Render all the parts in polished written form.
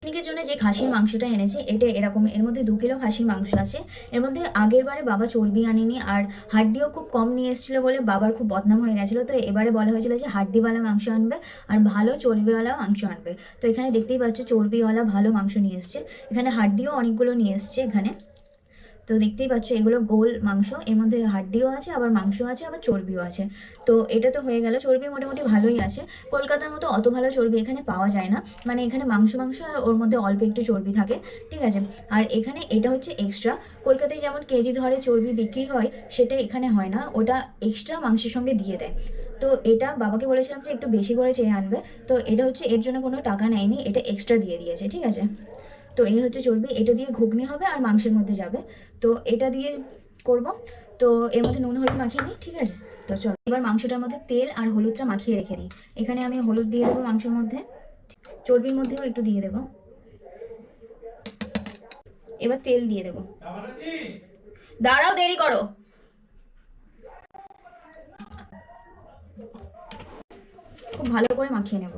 পিকনিকের জন্য যে খাসির মাংসটা এনেছি এটা এরকম, এর মধ্যে 2 কিলো খাসির মাংস আছে। এর মধ্যে আগের বারে বাবা চর্বি আনেনি আর হাড্ডিও খুব কম নিয়ে এসেছিলো বলে বাবার খুব বদনাম হয়ে গেছিলো। তো এবারে বলা হয়েছিল যে হাড্ডিওয়ালা মাংস আনবে আর ভালো চর্বিওয়ালা মাংস আনবে। তো এখানে দেখতেই পাচ্ছ চর্বিওয়ালা ভালো মাংস নিয়ে এসছে। এখানে হাড্ডিও অনেকগুলো নিয়ে এসছে এখানে। তো দেখতেই পাচ্ছ এগুলো গোল মাংস, এর মধ্যে হাড্ডিও আছে, আবার মাংস আছে, আবার চর্বিও আছে। তো এটা তো হয়ে গেল। চর্বি মোটামুটি ভালোই আছে, কলকাতার মতো অত ভালো চর্বি এখানে পাওয়া যায় না। মানে এখানে মাংস মাংস আর ওর মধ্যে অল্প একটু চর্বি থাকে, ঠিক আছে। আর এখানে এটা হচ্ছে এক্সট্রা। কলকাতায় যেমন কেজি ধরে চর্বি বিক্রি হয়, সেটা এখানে হয় না, ওটা এক্সট্রা মাংসের সঙ্গে দিয়ে দেয়। তো এটা বাবাকে বলেছিলাম যে একটু বেশি করে চেয়ে আনবে। তো এটা হচ্ছে এর জন্য কোনো টাকা নেয়নি, এটা এক্সট্রা দিয়ে দিয়েছে, ঠিক আছে। তো এই হচ্ছে চর্বি, এটা দিয়ে ঘুগনি হবে আর মাংসের মধ্যে যাবে। তো এটা দিয়ে করব। তো এর মধ্যে নুন হলুদ মাখিয়ে নিই, ঠিক আছে। তো চলো এবার মাংসটার মধ্যে তেল আর হলুদটা মাখিয়ে রেখে দিই। এখানে আমি হলুদ দিয়ে দেবো মাংসের মধ্যে, চর্বির মধ্যেও একটু দিয়ে দেবো। এবার তেল দিয়ে দেবো। দাঁড়াও, দেরি করো। খুব ভালো করে মাখিয়ে নেব।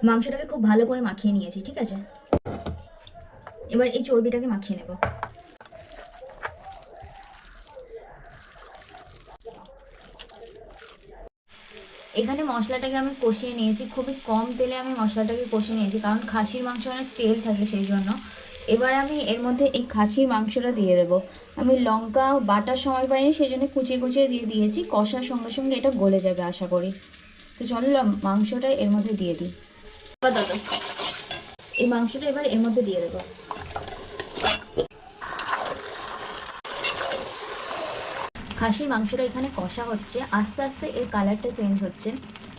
মাংসটাকে খুব ভালো করে মাখিয়ে নিয়েছি, ঠিক আছে। এবার এই চর্বিটাকে মাখিয়ে নেব। এখানে মশলাটাকে আমি কষিয়ে নিয়েছি, খুবই কম তেলে আমি মশলাটাকে কষিয়ে নিয়েছি, কারণ খাসির মাংস অনেক তেল থাকে সেই জন্য। এবার আমি এর মধ্যে এই খাসির মাংসটা দিয়ে দেবো। আমি লঙ্কা বাটার সময় পাইনি, সেই জন্য কুচিয়ে কুচিয়ে দিয়ে দিয়েছি। কষার সঙ্গে সঙ্গে এটা গলে যাবে আশা করি। তো চলো মাংসটা এর মধ্যে দিয়ে দিই। দাদা এই মাংসটা এবার এর মধ্যে দিয়ে দেবো। খাসির মাংসটা এখানে কষা হচ্ছে, আস্তে আস্তে এর কালারটা চেঞ্জ হচ্ছে।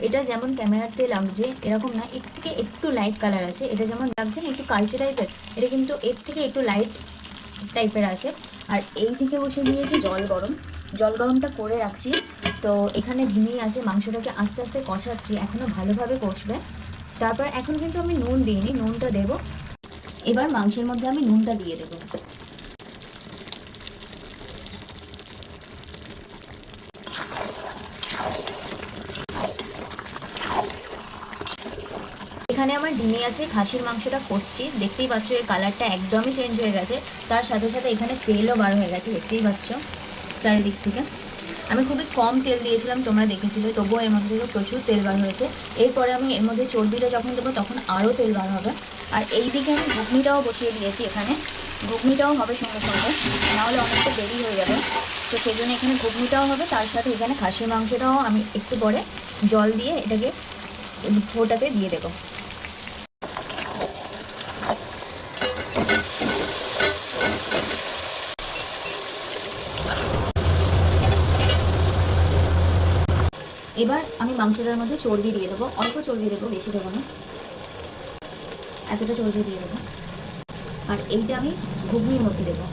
এটা যেমন ক্যামেরাতে লাগছে এরকম না, এর থেকে একটু লাইট কালার আছে। এটা যেমন লাগছে না একটু কালচে টাইপের, এটা কিন্তু এর থেকে একটু লাইট টাইপের আছে। আর এই দিকে বসে দিয়েছি জল গরম, জল গরমটা করে রাখছি। তো এখানে ধিমেই আছে, মাংসটাকে আস্তে আস্তে কষাচ্ছি, এখনও ভালোভাবে কষবে। তারপর এখন কিন্তু আমি নুন দিইনি, নুনটা দেবো। এবার মাংসের মধ্যে আমি নুনটা দিয়ে দেবো। এখানে আমার ডিমে আছে, খাসির মাংসটা কষছি, দেখতেই পাচ্ছ এর কালারটা একদমই চেঞ্জ হয়ে গেছে। তার সাথে সাথে এখানে তেলও বার হয়ে গেছে, দেখতেই পাচ্ছ চারিদিক থেকে। আমি খুবই কম তেল দিয়েছিলাম, তোমরা দেখেছিলে, তবুও এর মধ্যে থেকে প্রচুর তেল বার হয়েছে। এরপরে আমি এর মধ্যে চর্বিটা যখন দেবো তখন আরও তেল বার হবে। আর এই দিকে আমি ঘুগনিটাও বসিয়ে দিয়েছি, এখানে ঘুগনিটাও হবে সঙ্গে সঙ্গে, নাহলে অনেকটা দেরি হয়ে যাবে। তো সেই জন্য এখানে ঘুগনিটাও হবে, তার সাথে এখানে খাসির মাংসটাও আমি একটু পরে জল দিয়ে এটাকে ফোটাতে দিয়ে দেবো। এবার আমি মাংসটার মধ্যে চর্বি দিয়ে দেবো, অল্প চর্বি দেবো, বেশি দেবো না, এতটা চর্বি দিয়ে দেবো। আর এইটা আমি ঘুগনির মধ্যে দেবো,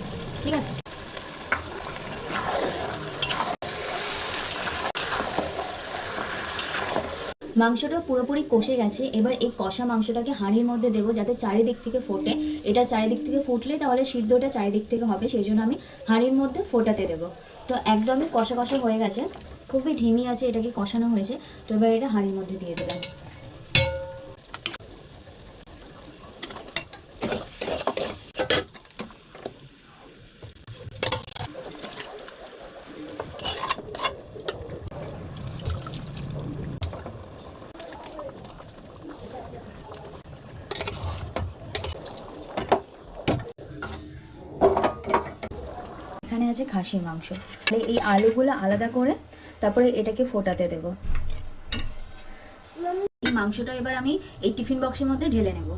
ঠিক আছে। মাংসটা পুরোপুরি কষে গেছে, এবার এই কষা মাংসটাকে হাঁড়ির মধ্যে দেবো যাতে চারিদিক থেকে ফোটে। এটা চারিদিক থেকে ফুটলে তাহলে সিদ্ধটা চারিদিক থেকে হবে, সেই জন্য আমি হাঁড়ির মধ্যে ফোটাতে দেবো। তো একদমই কষা কষা হয়ে গেছে, খুবই ধিমি আছে, এটাকে কষানো হয়েছে। তো এবার এটা হাঁড়ির মধ্যে দিয়ে দিলাম। এখানে আছে খাসির মাংস, এই আলুগুলো আলাদা করে তারপরে এটাকে ফোটাতে দেব। এই মাংসটা এবার আমি এই টিফিন বক্সের মধ্যে ঢেলে নেব।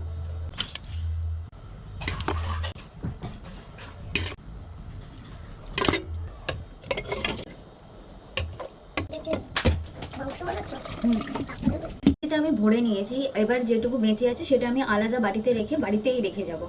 আমি ভরে নিয়েছি, এবার যেটুকু বেঁচে আছে সেটা আমি আলাদা বাটিতে রেখে বাড়িতেই রেখে যাব।